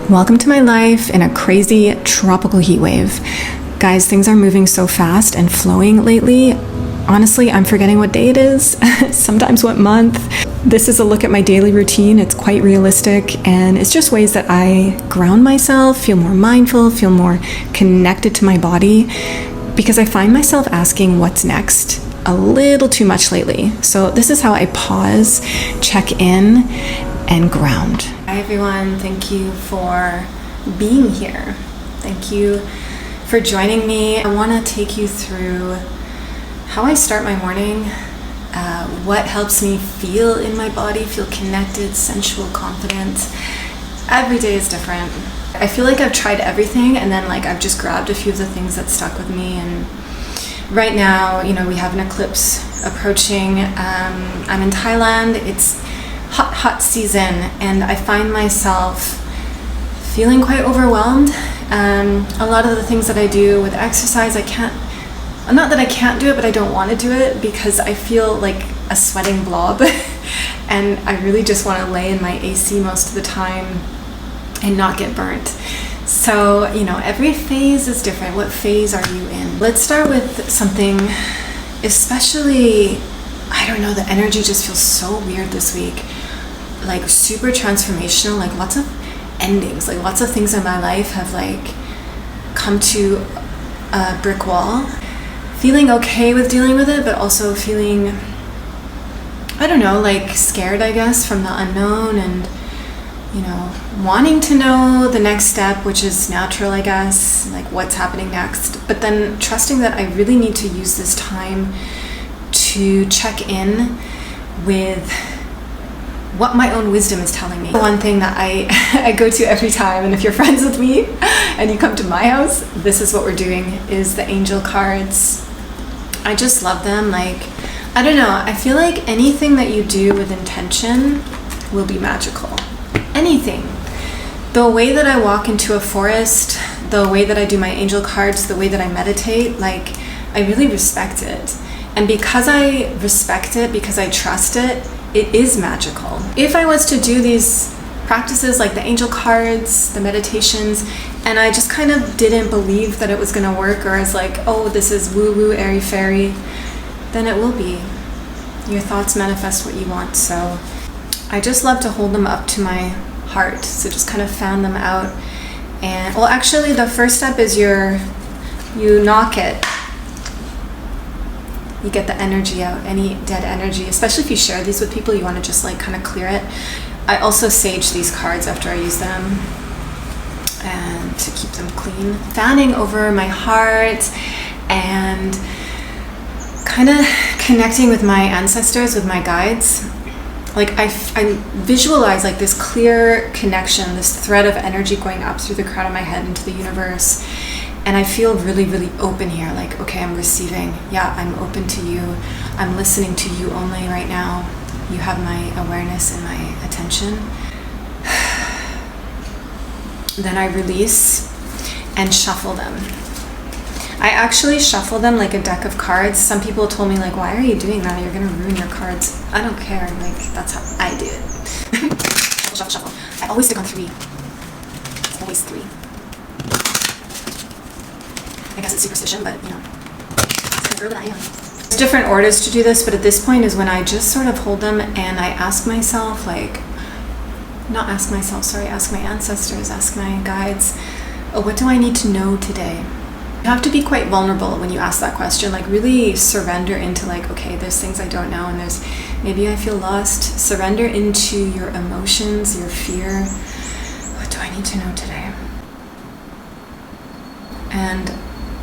Welcome to my life in a crazy tropical heat wave. Guys, things are moving so fast and flowing lately. Honestly, I'm forgetting what day it is, sometimes what month. This is a look at my daily routine. It's quite realistic, and it's just ways that I ground myself, feel more mindful, feel more connected to my body, because I find myself asking what's next a little too much lately. So this is how I pause, check in, and ground. Hi everyone, thank you for being here. Thank you for joining me. I want to take you through how I start my morning, what helps me feel in my body, feel connected, sensual, confident. Every day is different. I feel like I've tried everything, and then I've just grabbed a few of the things that stuck with me. And right now, we have an eclipse approaching. I'm in Thailand. It's hot season, and I find myself feeling quite overwhelmed. A lot of the things that I do with exercise, not that I can't do it, but I don't want to do it because I feel like a sweating blob and I really just want to lay in my AC most of the time and not get burnt. So, every phase is different. What phase are you in? Let's start with something, especially, the energy just feels so weird this week. Super transformational, lots of endings, lots of things in my life have come to a brick wall. Feeling okay with dealing with it, but also feeling, scared, I guess, from the unknown, and wanting to know the next step, which is natural, I guess, what's happening next, but then trusting that I really need to use this time to check in with what my own wisdom is telling me. One thing that I go to every time, and if you're friends with me and you come to my house, this is what we're doing, is the angel cards. I just love them. I feel like anything that you do with intention will be magical. Anything. The way that I walk into a forest, the way that I do my angel cards, the way that I meditate, I really respect it. And because I respect it, because I trust it, it is magical. If I was to do these practices like the angel cards, the meditations, and I just kind of didn't believe that it was going to work, or I was this is woo-woo, airy-fairy, then it will be. Your thoughts manifest what you want. So I just love to hold them up to my heart. So just kind of fan them out. And actually the first step is you knock it. You get the energy out, any dead energy, especially if you share these with people, you want to just kind of clear it. I also sage these cards after I use them, and to keep them clean. Fanning over my heart and kind of connecting with my ancestors, with my guides. I visualize this clear connection, this thread of energy going up through the crown of my head into the universe. And I feel really, really open here. Okay, I'm receiving. Yeah, I'm open to you. I'm listening to you only right now. You have my awareness and my attention. Then I release and shuffle them. I actually shuffle them like a deck of cards. Some people told me, why are you doing that? You're going to ruin your cards. I don't care. That's how I do it. Shuffle, shuffle. I always stick on 3. It's always 3. I guess it's superstition, but it's the girl that I am. There's different orders to do this, but at this point is when I just sort of hold them and I ask myself, ask my ancestors, ask my guides, what do I need to know today? You have to be quite vulnerable when you ask that question, really surrender into okay, there's things I don't know, and maybe I feel lost. Surrender into your emotions, your fear. What do I need to know today? And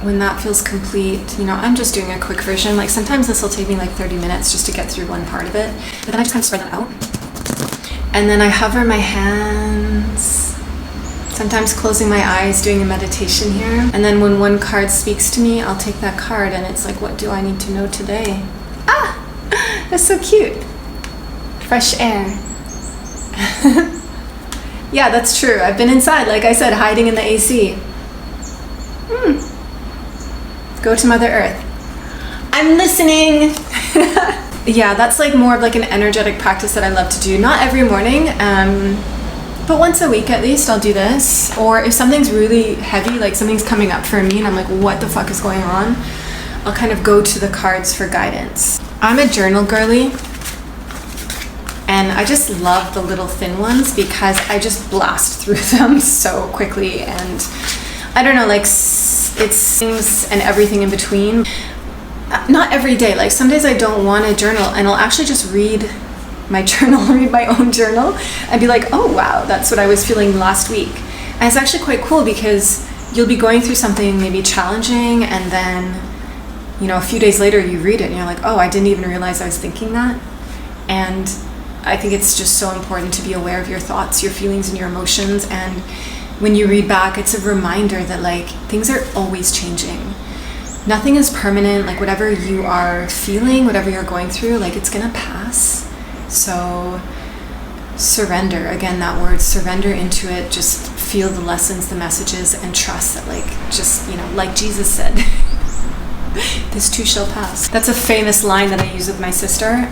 when that feels complete, I'm just doing a quick version. Sometimes this will take me 30 minutes just to get through one part of it, but then I just kind of spread that out. And then I hover my hands, sometimes closing my eyes, doing a meditation here. And then when one card speaks to me, I'll take that card, and it's what do I need to know today? Ah, that's so cute. Fresh air. Yeah, that's true. I've been inside, like I said, hiding in the AC. Go to Mother Earth. I'm listening. Yeah, that's more of an energetic practice that I love to do. Not every morning. But once a week at least I'll do this. Or if something's really heavy, like something's coming up for me and I'm like, what the fuck is going on? I'll kind of go to the cards for guidance. I'm a journal girly, and I just love the little thin ones because I just blast through them so quickly, and I don't know, like it's things and everything in between. Not every day, like some days I don't want to journal and I'll actually just read my journal, read my own journal and be like, oh wow, that's what I was feeling last week. And it's actually quite cool because you'll be going through something maybe challenging, and then, you know, a few days later you read it and you're like, oh, I didn't even realize I was thinking that. And I think it's just so important to be aware of your thoughts, your feelings, and your emotions. And when you read back, it's a reminder that like things are always changing. Nothing is permanent. Like whatever you are feeling, whatever you're going through, like it's gonna pass. So surrender, again, that word, surrender into it. Just feel the lessons, the messages, and trust that, like, just, you know, like Jesus said, this too shall pass. That's a famous line that I use with my sister.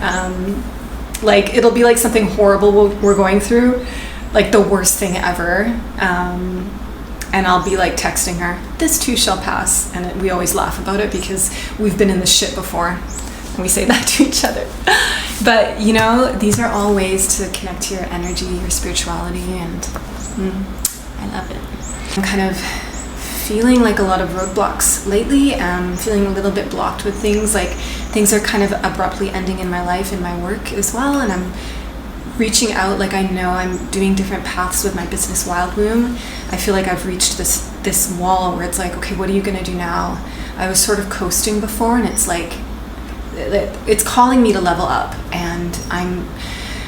Like it'll be like something horrible we're going through, like the worst thing ever, and I'll be like texting her, this too shall pass, and we always laugh about it because we've been in this shit before and we say that to each other. But you know, these are all ways to connect to your energy, your spirituality, and I love it. I'm kind of feeling like a lot of roadblocks lately. Feeling a little bit blocked with things, like things are kind of abruptly ending in my life, in my work as well, and I'm reaching out. Like I know I'm doing different paths with my business Wild Bloom. I feel like I've reached this wall where it's like, okay, what are you gonna do now? I was sort of coasting before, and it's like it's calling me to level up, and I'm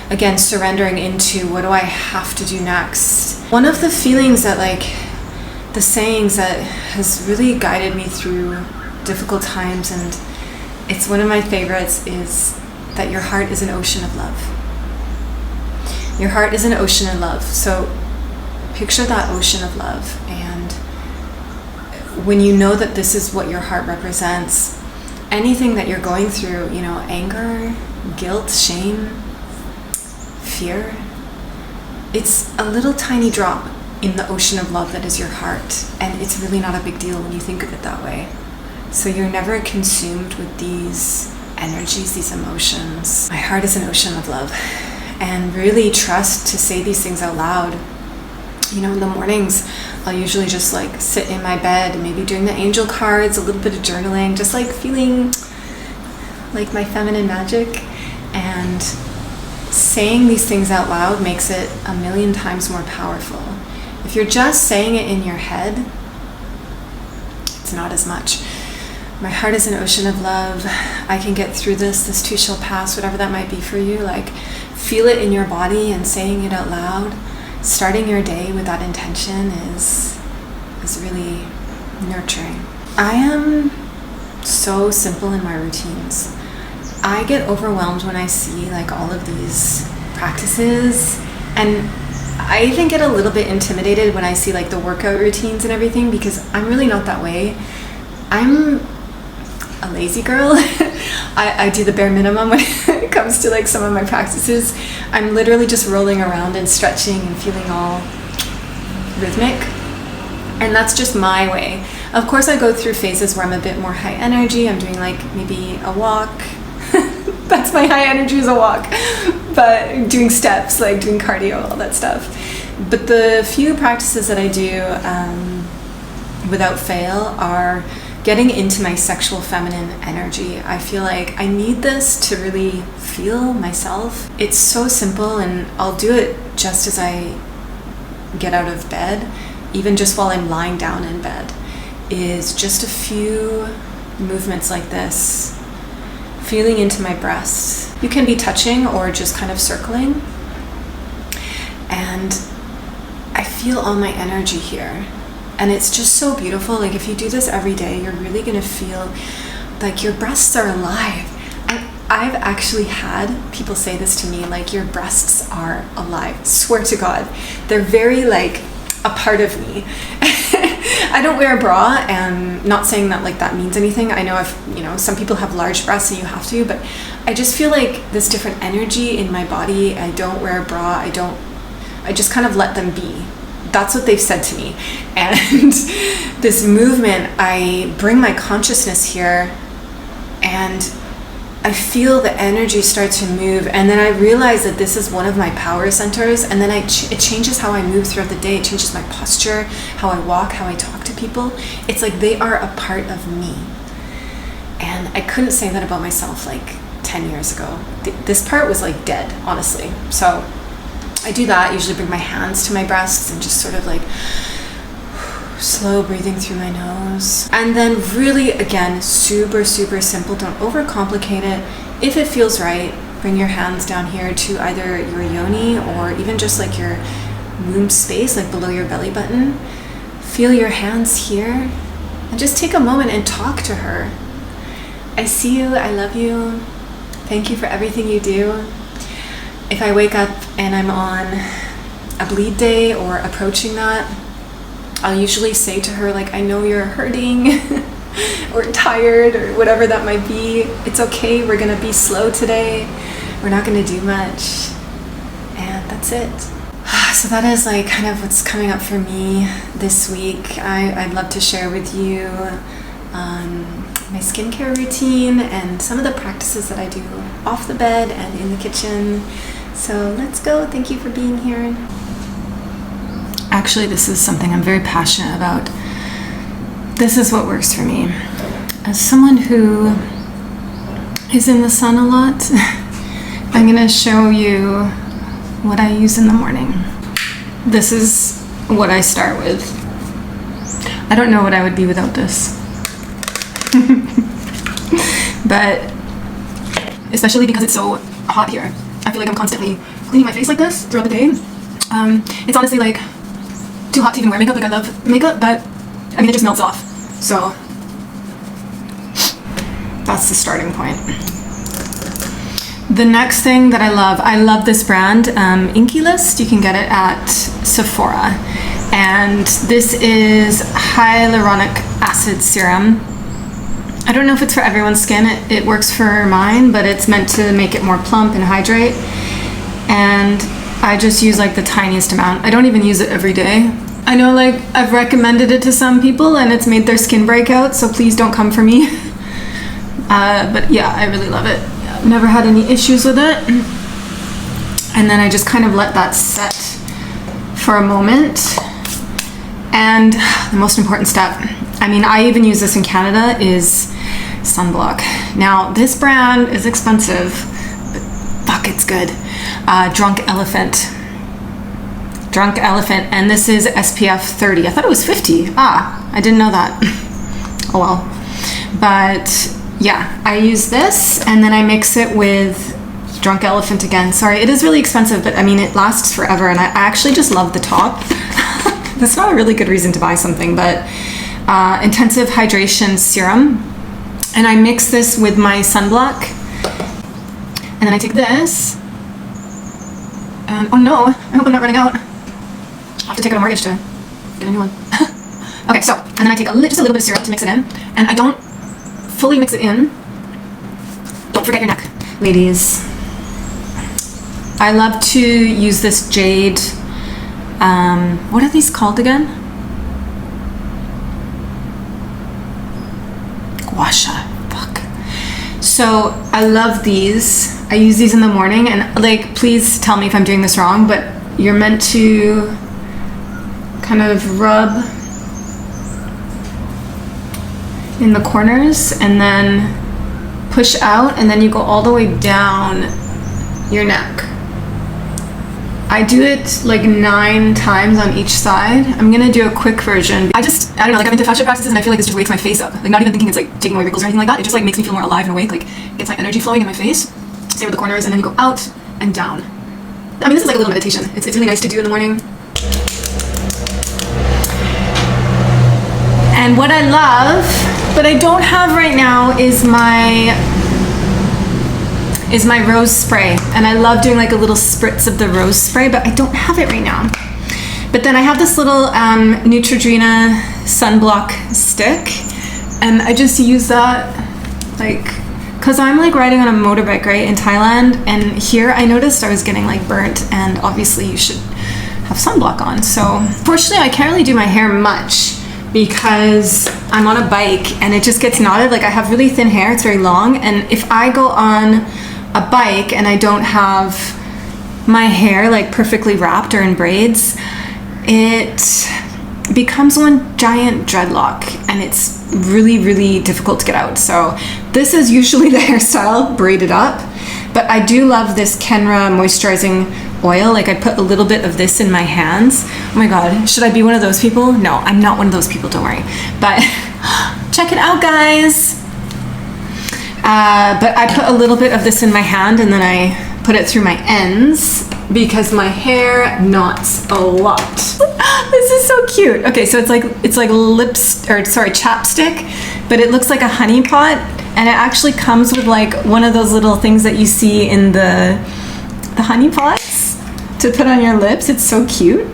again surrendering into what do I have to do next. One of the feelings that, like, the sayings that has really guided me through difficult times, and it's one of my favorites, is that your heart is an ocean of love. Your heart is an ocean of love. So picture that ocean of love, and when you know that this is what your heart represents, anything that you're going through, you know, anger, guilt, shame, fear, it's a little tiny drop in the ocean of love that is your heart, and it's really not a big deal when you think of it that way. So you're never consumed with these energies, these emotions. My heart is an ocean of love, and really trust to say these things out loud. You know, in the mornings I'll usually just like sit in my bed, maybe doing the angel cards, a little bit of journaling, just like feeling like my feminine magic, and saying these things out loud makes it a million times more powerful. If you're just saying it in your head, it's not as much. My heart is an ocean of love. I can get through this. This too shall pass, whatever that might be for you. Like, feel it in your body and saying it out loud. Starting your day with that intention is really nurturing. I am so simple in my routines. I get overwhelmed when I see like all of these practices, and I even get a little bit intimidated when I see like the workout routines and everything, because I'm really not that way. I'm a lazy girl. I do the bare minimum when it comes to like some of my practices. I'm literally just rolling around and stretching and feeling all rhythmic, and that's just my way. Of course, I go through phases where I'm a bit more high energy. I'm doing like maybe a walk. That's my high energy, is a walk. But doing steps, like doing cardio, all that stuff. But the few practices that I do without fail are getting into my sexual feminine energy. I feel like I need this to really feel myself. It's so simple, and I'll do it just as I get out of bed, even just while I'm lying down in bed, is just a few movements like this, feeling into my breasts. You can be touching or just kind of circling, and I feel all my energy here. And it's just so beautiful. Like, if you do this every day, you're really gonna feel like your breasts are alive. I've actually had people say this to me, like, your breasts are alive. Swear to God, they're very like a part of me. I don't wear a bra, and not saying that like that means anything. I know some people have large breasts and you have to, but I just feel like this different energy in my body. I don't wear a bra. I just kind of let them be. That's what they've said to me. And this movement, I bring my consciousness here and I feel the energy start to move, and then I realize that this is one of my power centers, and then it changes how I move throughout the day. It changes my posture, how I walk, how I talk to people. It's like they are a part of me. And I couldn't say that about myself like 10 years ago. This part was like dead, honestly. So I do that, I usually bring my hands to my breasts and just sort of like slow breathing through my nose. And then really, again, super, super simple. Don't overcomplicate it. If it feels right, bring your hands down here to either your yoni or even just like your womb space, like below your belly button. Feel your hands here and just take a moment and talk to her. I see you, I love you. Thank you for everything you do. If I wake up and I'm on a bleed day or approaching that, I'll usually say to her, like, I know you're hurting or tired or whatever that might be. It's okay, we're gonna be slow today. We're not gonna do much. And that's it. So that is like kind of what's coming up for me this week. I'd love to share with you my skincare routine and some of the practices that I do off the bed and in the kitchen. So let's go. Thank you for being here. Actually, this is something I'm very passionate about. This is what works for me. As someone who is in the sun a lot, I'm gonna show you what I use in the morning. This is what I start with. I don't know what I would be without this. But especially because it's so hot here, I feel like I'm constantly cleaning my face like this throughout the day. It's honestly like too hot to even wear makeup. Like, I love makeup, but I mean, it just melts off. So that's the starting point. The next thing that I love this brand, Inky List. You can get it at Sephora. And this is hyaluronic acid serum. I don't know if it's for everyone's skin. It works for mine, but it's meant to make it more plump and hydrate. And I just use like the tiniest amount. I don't even use it every day. I know, like, I've recommended it to some people and it's made their skin break out, so please don't come for me. But yeah, I really love it. I've never had any issues with it. And then I just kind of let that set for a moment. And the most important step, I mean, I even use this in Canada, is sunblock. Now, this brand is expensive, but fuck, it's good. Drunk Elephant, and this is SPF 30. I thought it was 50. I didn't know that. Oh well. But yeah, I use this and then I mix it with Drunk Elephant again. Sorry, it is really expensive, but I mean, it lasts forever, and I actually just love the top. That's not a really good reason to buy something, but intensive hydration serum. And I mix this with my sunblock. And then I take this. And oh no, I hope I'm not running out. I'll have to take out a mortgage to get a new one. Okay, so, and then I take just a little bit of serum to mix it in. And I don't fully mix it in. Don't forget your neck. Ladies, I love to use this jade. What are these called again? Gua sha. Fuck. So I love these. I use these in the morning, and like, please tell me if I'm doing this wrong, but you're meant to kind of rub in the corners and then push out, and then you go all the way down your neck. I do it like 9 times on each side. I'm gonna do a quick version. I don't know, like, I'm into fascia practices and I feel like this just wakes my face up. Like, not even thinking it's like taking away wrinkles or anything like that. It just like makes me feel more alive and awake, like gets my energy flowing in my face. Same with the corners, and then you go out and down. I mean, this is like a little meditation. It's really nice to do in the morning. And what I love, but I don't have right now, is my rose spray. And I love doing like a little spritz of the rose spray, but I don't have it right now. But then I have this little Neutrogena sunblock stick, and I just use that, like, cause I'm like riding on a motorbike, right, in Thailand, and here I noticed I was getting like burnt, and obviously you should have sunblock on. So fortunately I can't really do my hair much because I'm on a bike and it just gets knotted. Like I have really thin hair, it's very long, and if I go on a bike and I don't have my hair like perfectly wrapped or in braids, it becomes one giant dreadlock and it's really difficult to get out. So this is usually the hairstyle, braided up, but I do love this Kenra moisturizing oil. Like I put a little bit of this in my hands. Oh my god, should I be one of those people? No, I'm not one of those people, don't worry, but check it out, guys. But I put a little bit of this in my hand and then I put it through my ends because my hair knots a lot. This is so cute. Okay, so it's like chapstick, but it looks like a honey pot, and it actually comes with like one of those little things that you see in the honey pots to put on your lips. It's so cute.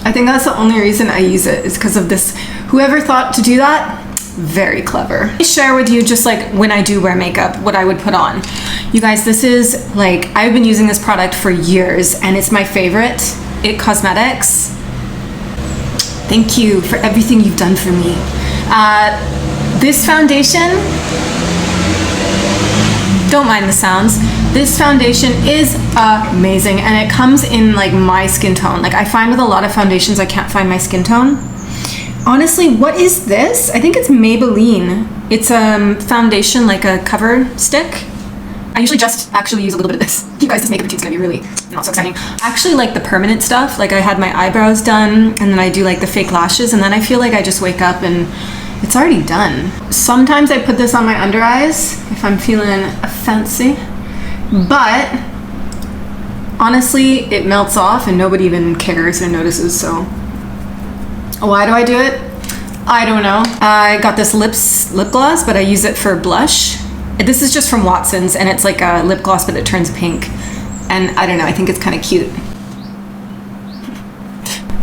I think that's the only reason I use it, is because of this. Whoever thought to do that, very clever. I share with you just like when I do wear makeup, what I would put on. You guys, this is like, I've been using this product for years and it's my favorite. IT Cosmetics. Thank you for everything you've done for me. This foundation, don't mind the sounds. This foundation is amazing and it comes in like my skin tone. Like I find with a lot of foundations, I can't find my skin tone. Honestly, what is this? I think it's Maybelline. It's a foundation, like a cover stick. I usually just actually use a little bit of this. You guys, this makeup routine's gonna be really not so exciting. I actually like the permanent stuff. Like I had my eyebrows done and then I do like the fake lashes and then I feel like I just wake up and it's already done. Sometimes I put this on my under eyes if I'm feeling fancy, but honestly, it melts off and nobody even cares or notices, so. Why do I do it? I don't know. I got this lip gloss, but I use it for blush. This is just from Watson's and it's like a lip gloss, but it turns pink. And I don't know, I think it's kind of cute.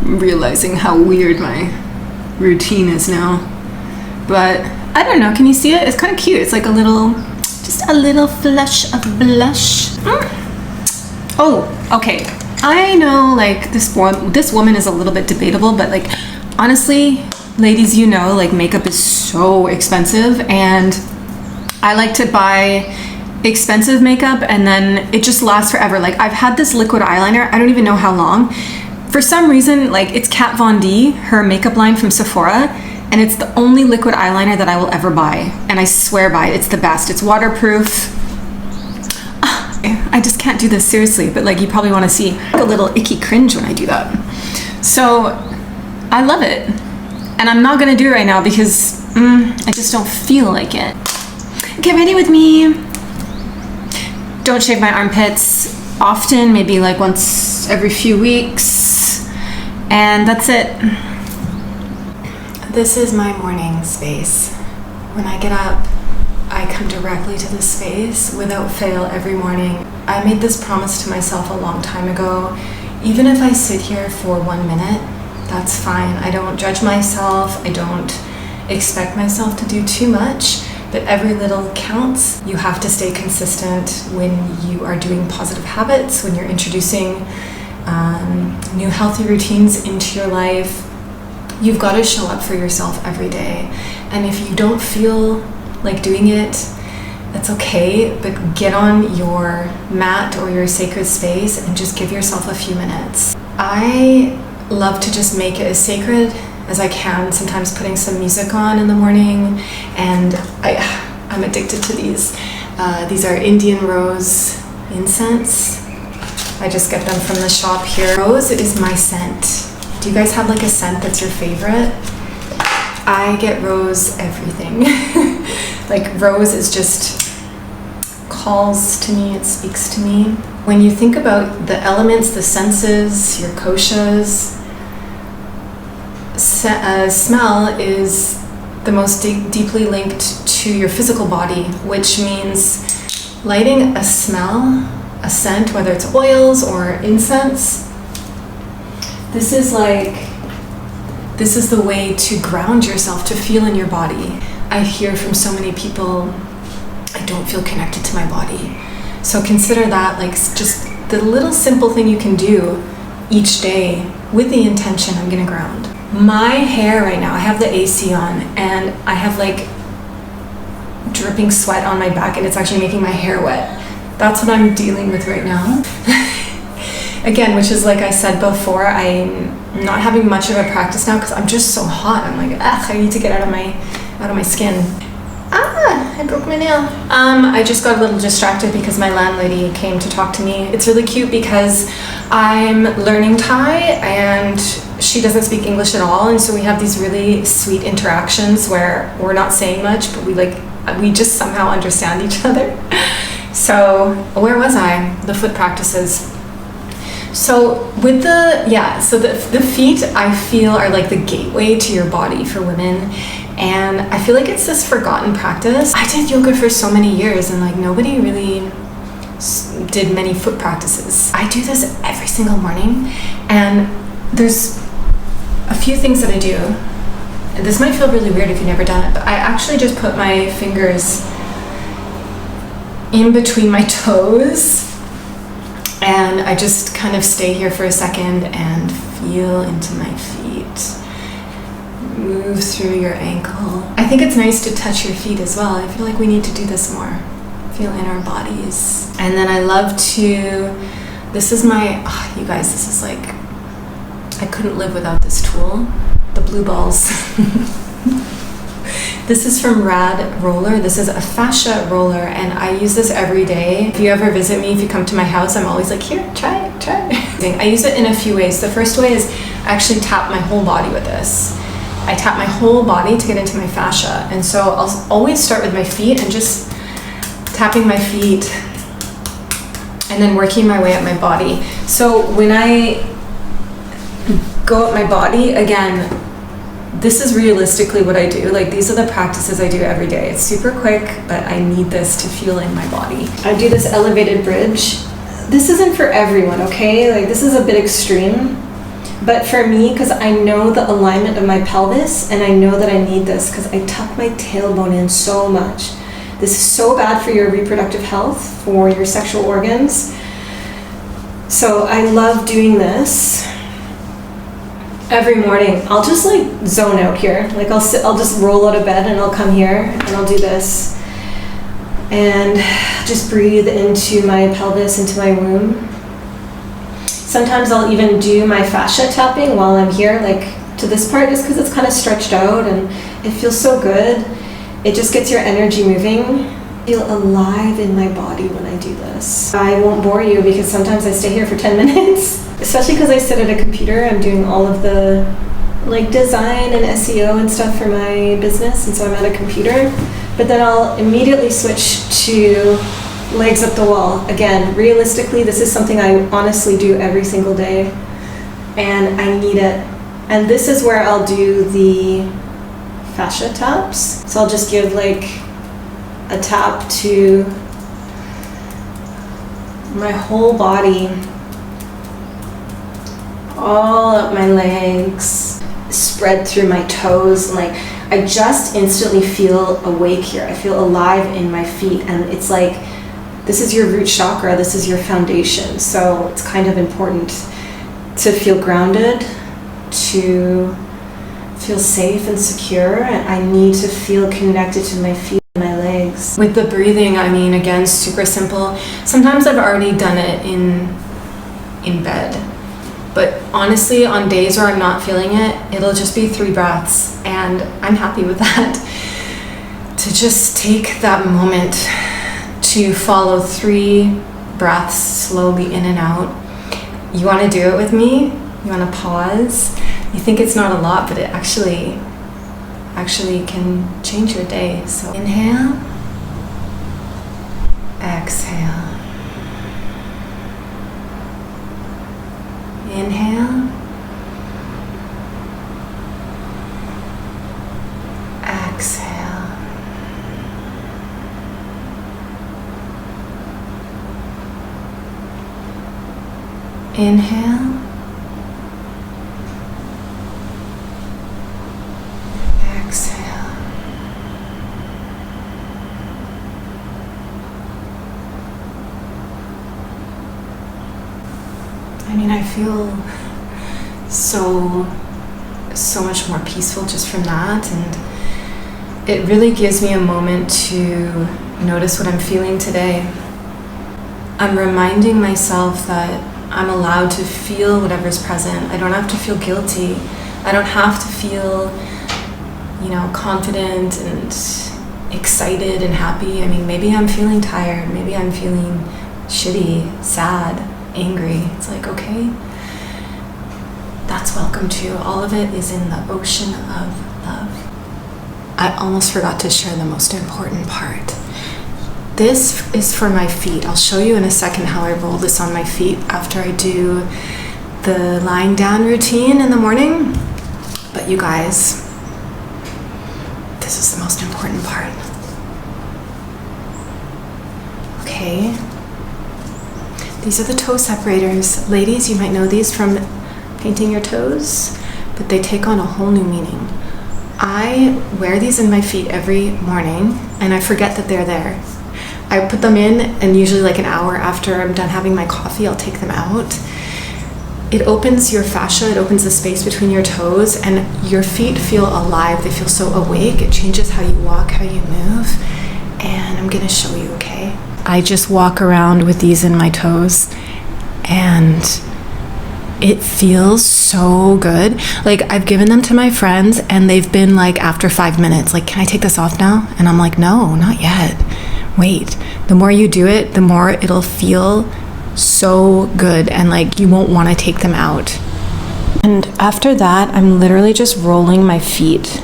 I'm realizing how weird my routine is now. But I don't know, can you see it? It's kind of cute. It's like a little, just a little flush of blush. Oh, okay. I know like this woman is a little bit debatable, but like honestly, ladies, you know, like makeup is so expensive and I like to buy expensive makeup and then it just lasts forever. Like I've had this liquid eyeliner, I don't even know how long. For some reason, like it's Kat Von D, her makeup line from Sephora, and it's the only liquid eyeliner that I will ever buy. And I swear by it, it's the best. It's waterproof. I just can't do this seriously, but like you probably want to see a little icky cringe when I do that. So I love it. And I'm not gonna do it right now because I just don't feel like it. Get ready with me. Don't shave my armpits often, maybe like once every few weeks. And that's it. This is my morning space. When I get up, I come directly to this space without fail every morning. I made this promise to myself a long time ago. Even if I sit here for 1 minute, that's fine. I don't judge myself. I don't expect myself to do too much, but every little counts. You have to stay consistent when you are doing positive habits, when you're introducing new healthy routines into your life. You've got to show up for yourself every day. And if you don't feel like doing it, that's okay, but get on your mat or your sacred space and just give yourself a few minutes. I love to just make it as sacred as I can, sometimes putting some music on in the morning, and I'm addicted to these. These are Indian rose incense. I just get them from the shop here. Rose is my scent. Do you guys have like a scent that's your favorite? I get rose everything. Like rose is just calls to me, it speaks to me. When you think about the elements, the senses, your koshas, smell is the most deeply linked to your physical body, which means lighting a smell, a scent, whether it's oils or incense, this is the way to ground yourself, to feel in your body. I hear from so many people, I don't feel connected to my body. So consider that like just the little simple thing you can do each day with the intention I'm gonna ground. My hair right now, I have the AC on and I have like dripping sweat on my back and it's actually making my hair wet. That's what I'm dealing with right now. Again, which is like I said before, I'm not having much of a practice now because I'm just so hot. I'm like, ugh, I need to get out of my skin. I broke my nail. I just got a little distracted because my landlady came to talk to me. It's really cute because I'm learning Thai and she doesn't speak English at all, and so we have these really sweet interactions where we're not saying much, but we just somehow understand each other. So where was I? The foot practices. So with the feet I feel are like the gateway to your body for women. And I feel like it's this forgotten practice. I did yoga for so many years and like nobody really did many foot practices. I do this every single morning and there's a few things that I do. And this might feel really weird if you've never done it, but I actually just put my fingers in between my toes and I just kind of stay here for a second and feel into my feet. Move through your ankle. I think it's nice to touch your feet as well. I feel like we need to do this more. Feel in our bodies. And then I love to, this is my, you guys, this is like, I couldn't live without this tool. The blue balls. This is from Rad Roller. This is a fascia roller and I use this every day. If you ever visit me, if you come to my house, I'm always like, here, try it. I use it in a few ways. The first way is I actually tap my whole body with this. I tap my whole body to get into my fascia. And so I'll always start with my feet and just tapping my feet and then working my way up my body. So when I go up my body, again, this is realistically what I do. Like these are the practices I do every day. It's super quick, but I need this to feel in my body. I do this elevated bridge. This isn't for everyone, okay? Like this is a bit extreme. But for me, because I know the alignment of my pelvis and I know that I need this because I tuck my tailbone in so much. This is so bad for your reproductive health, for your sexual organs. So I love doing this every morning. I'll just like zone out here. Like I'll just roll out of bed and I'll come here and I'll do this. And just breathe into my pelvis, into my womb. Sometimes I'll even do my fascia tapping while I'm here, like to this part, just because it's kind of stretched out and it feels so good. It just gets your energy moving. I feel alive in my body when I do this. I won't bore you because sometimes I stay here for 10 minutes, especially because I sit at a computer. I'm doing all of the like design and SEO and stuff for my business, and so I'm at a computer. But then I'll immediately switch to legs up the wall. Again, realistically, this is something I honestly do every single day and I need it. And this is where I'll do the fascia taps. So I'll just give like a tap to my whole body, all up my legs, spread through my toes. Like I just instantly feel awake here. I feel alive in my feet and it's like, this is your root chakra, this is your foundation. So it's kind of important to feel grounded, to feel safe and secure. And I need to feel connected to my feet and my legs. With the breathing, I mean, again, super simple. Sometimes I've already done it in bed. But honestly, on days where I'm not feeling it, it'll just be 3 breaths. And I'm happy with that. To just take that moment to follow 3 breaths slowly in and out. You want to do it with me? You want to pause? You think it's not a lot, but it actually can change your day. So inhale, exhale. Inhale, exhale. Inhale, exhale. I mean, I I feel so much more peaceful just from that, and it really gives me a moment to notice what I'm feeling today. I'm reminding myself that I'm allowed to feel whatever's present. I don't have to feel guilty. I don't have to feel, confident and excited and happy. I mean, maybe I'm feeling tired. Maybe I'm feeling shitty, sad, angry. It's like, okay, that's welcome too. All of it is in the ocean of love. I almost forgot to share the most important part. This is for my feet. I'll show you in a second how I roll this on my feet after I do the lying down routine in the morning. But you guys, this is the most important part. Okay. These are the toe separators. Ladies, you might know these from painting your toes, but they take on a whole new meaning. I wear these in my feet every morning, and I forget that they're there. I put them in, and usually like an hour after I'm done having my coffee, I'll take them out. It opens your fascia, it opens the space between your toes, and your feet feel alive. They feel so awake. It changes how you walk, how you move, and I'm gonna show you, okay? I just walk around with these in my toes, and it feels so good. Like, I've given them to my friends, and they've been like, after 5 minutes, like, can I take this off now? And I'm like, no, not yet. Wait. The more you do it, the more it'll feel so good, and like, you won't want to take them out. And after that, I'm literally just rolling my feet.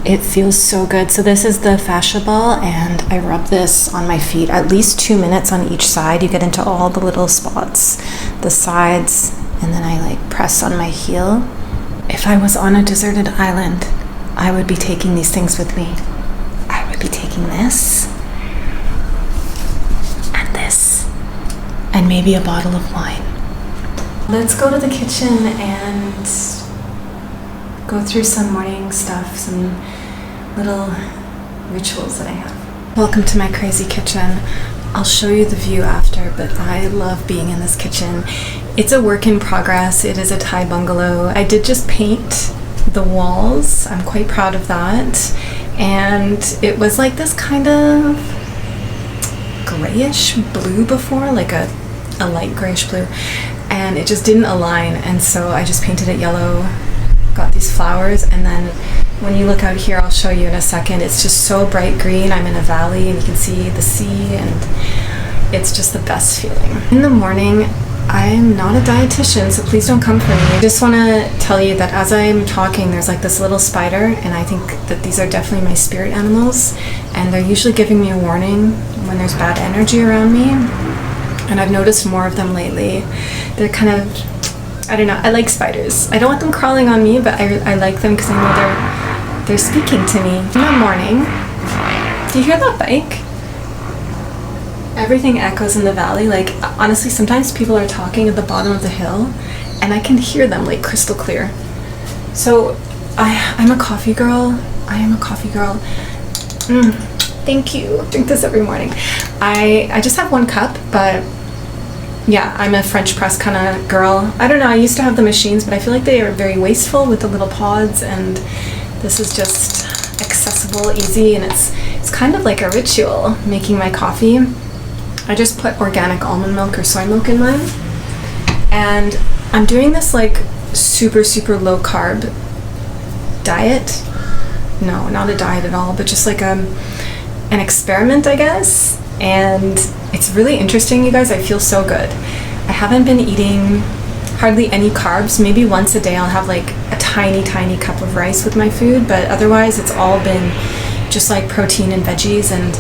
It feels so good. So this is the fascia ball, and I rub this on my feet at least 2 minutes on each side. You get into all the little spots, the sides, and then I like press on my heel. If I was on a deserted island, I would be taking these things with me. I would be taking this, and this, and maybe a bottle of wine. Let's go to the kitchen and go through some morning stuff, some little rituals that I have. Welcome to my crazy kitchen. I'll show you the view after, but I love being in this kitchen. It's a work in progress. It is a Thai bungalow. I did just paint the walls. I'm quite proud of that. And it was like this kind of grayish blue before, like a light grayish blue, and it just didn't align, and so I just painted it yellow. Got these flowers, and then when you look out here, I'll show you in a second, it's just so bright green. I'm in a valley and you can see the sea, and it's just the best feeling. In the morning, I'm not a dietitian, so please don't come for me. I just want to tell you that as I'm talking, there's like this little spider, and I think that these are definitely my spirit animals, and they're usually giving me a warning when there's bad energy around me, and I've noticed more of them lately. They're kind of, I don't know, I like spiders. I don't want them crawling on me, but I like them because I know they're speaking to me. In the morning, do you hear that bike? Everything echoes in the valley. Like, honestly, sometimes people are talking at the bottom of the hill, and I can hear them like crystal clear. So I'm a coffee girl. I am a coffee girl. Thank you. Drink this every morning. I just have 1 cup, but yeah, I'm a French press kind of girl. I don't know, I used to have the machines, but I feel like they are very wasteful with the little pods, and this is just accessible, easy, and it's kind of like a ritual making my coffee. I just put organic almond milk or soy milk in mine, and I'm doing this like super, super low carb diet. No, not a diet at all, but just like an experiment, I guess. And it's really interesting, you guys. I feel so good. I haven't been eating hardly any carbs. Maybe once a day I'll have like a tiny, tiny cup of rice with my food, but otherwise it's all been just like protein and veggies, and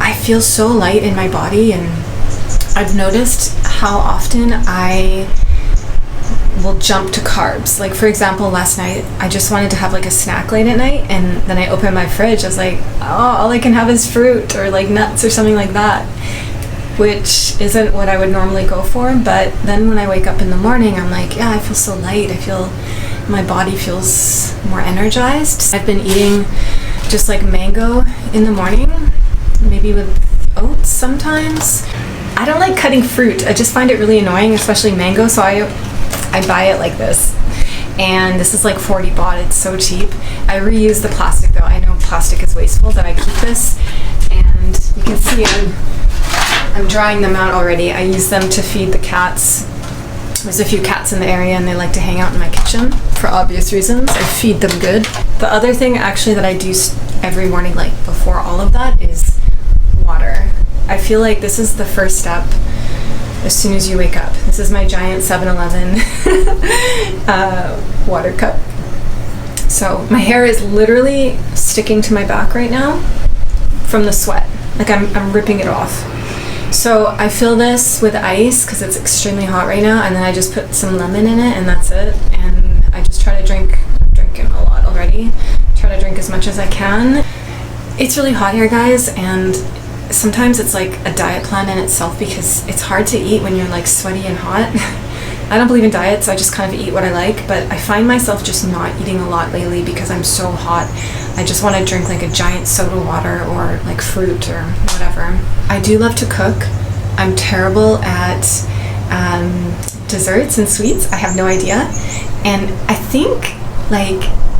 I feel so light in my body. And I've noticed how often I will jump to carbs. Like, for example, last night I just wanted to have like a snack late at night, and then I opened my fridge. I was like, oh, all I can have is fruit or like nuts or something like that, which isn't what I would normally go for. But then when I wake up in the morning, I'm like, yeah, I feel so light. I feel my body feels more energized. I've been eating just like mango in the morning, maybe with oats sometimes. I don't like cutting fruit. I just find it really annoying, especially mango, so I buy it like this. And this is like 40 baht. It's so cheap. I reuse the plastic though. I know plastic is wasteful, but I keep this. And you can see I'm drying them out already. I use them to feed the cats. There's a few cats in the area and they like to hang out in my kitchen for obvious reasons. I feed them good. The other thing actually that I do every morning, like before all of that, is water. I feel like this is the first step as soon as you wake up. This is my giant 7-Eleven water cup. So my hair is literally sticking to my back right now from the sweat. Like I'm ripping it off. So I fill this with ice because it's extremely hot right now, and then I just put some lemon in it and that's it. And I just try to drink. I'm drinking a lot already. Try to drink as much as I can. It's really hot here, guys, and sometimes it's like a diet plan in itself because it's hard to eat when you're like sweaty and hot. I don't believe in diets, I just kind of eat what I like, but I find myself just not eating a lot lately because I'm so hot. I just want to drink like a giant soda water or like fruit or whatever. I do love to cook. I'm terrible at desserts and sweets. I have no idea. And I think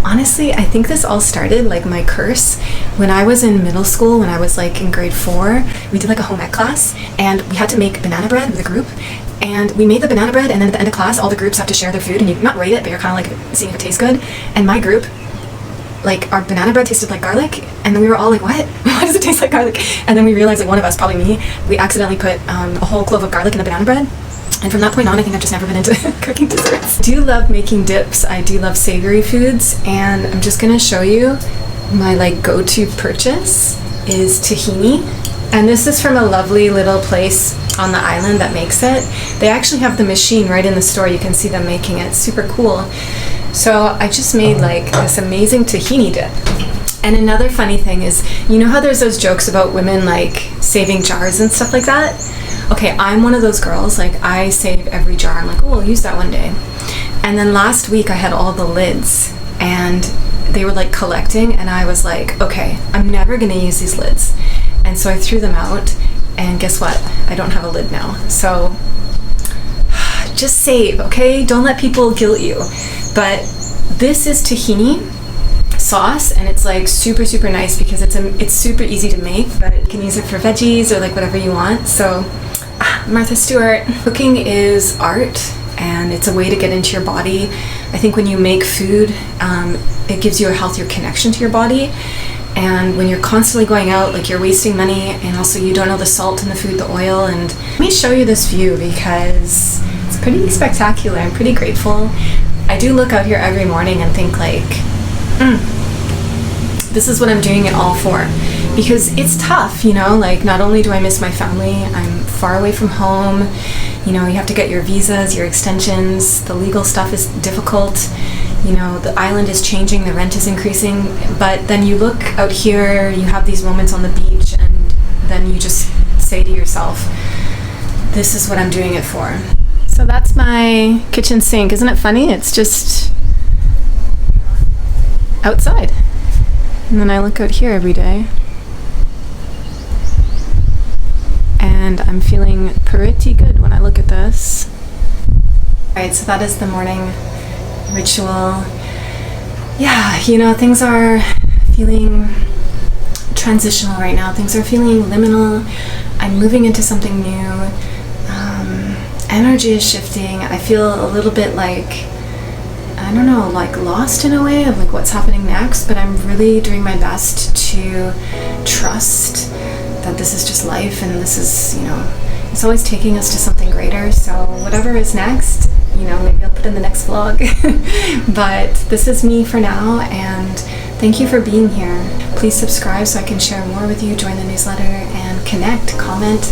honestly, I think this all started, like my curse, when I was in middle school, when I was like in grade 4, we did like a home ec class and we had to make banana bread with a group. And we made the banana bread, and then at the end of class, all the groups have to share their food, and you not rate it, but you're kind of like seeing if it tastes good. And my group, like our banana bread tasted like garlic, and then we were all like, what? Why does it taste like garlic? And then we realized, like one of us, probably me, we accidentally put a whole clove of garlic in the banana bread. And from that point on, I think I've just never been into cooking desserts. I do love making dips. I do love savory foods, and I'm just gonna show you my like go-to purchase is tahini. And this is from a lovely little place on the island that makes it. They actually have the machine right in the store. You can see them making it. It's super cool. So I just made like this amazing tahini dip. And another funny thing is, you know how there's those jokes about women like saving jars and stuff like that? Okay, I'm one of those girls. Like I save every jar. I'm like, oh, I'll use that one day. And then last week I had all the lids and they were like collecting, and I was like, okay, I'm never gonna use these lids. And so I threw them out, and guess what? I don't have a lid now. So just save, okay? Don't let people guilt you. But this is tahini sauce, and it's like super, super nice because it's super easy to make, but you can use it for veggies or like whatever you want. So Martha Stewart. Cooking is art, and it's a way to get into your body. I think when you make food, it gives you a healthier connection to your body. And when you're constantly going out, like you're wasting money, and also you don't know the salt in the food, the oil. And let me show you this view because it's pretty spectacular. I'm pretty grateful. I do look out here every morning and think like, this is what I'm doing it all for. Because it's tough, you know, like not only do I miss my family, I'm far away from home. You know, you have to get your visas, your extensions, the legal stuff is difficult. You know, the island is changing, the rent is increasing, but then you look out here, you have these moments on the beach, and then you just say to yourself, this is what I'm doing it for. So that's my kitchen sink. Isn't it funny? It's just outside. And then I look out here every day, and I'm feeling pretty good when I look at this. Alright, so that is the morning ritual. Yeah, you know, things are feeling transitional right now. Things are feeling liminal. I'm moving into something new. Energy is shifting. I feel a little bit like, I don't know, like lost in a way of like what's happening next, but I'm really doing my best to trust that this is just life, and this is, you know, it's always taking us to something greater. So whatever is next, you know, maybe I'll put in the next vlog. But this is me for now, and thank you for being here. Please subscribe so I can share more with you, join the newsletter, and connect, comment.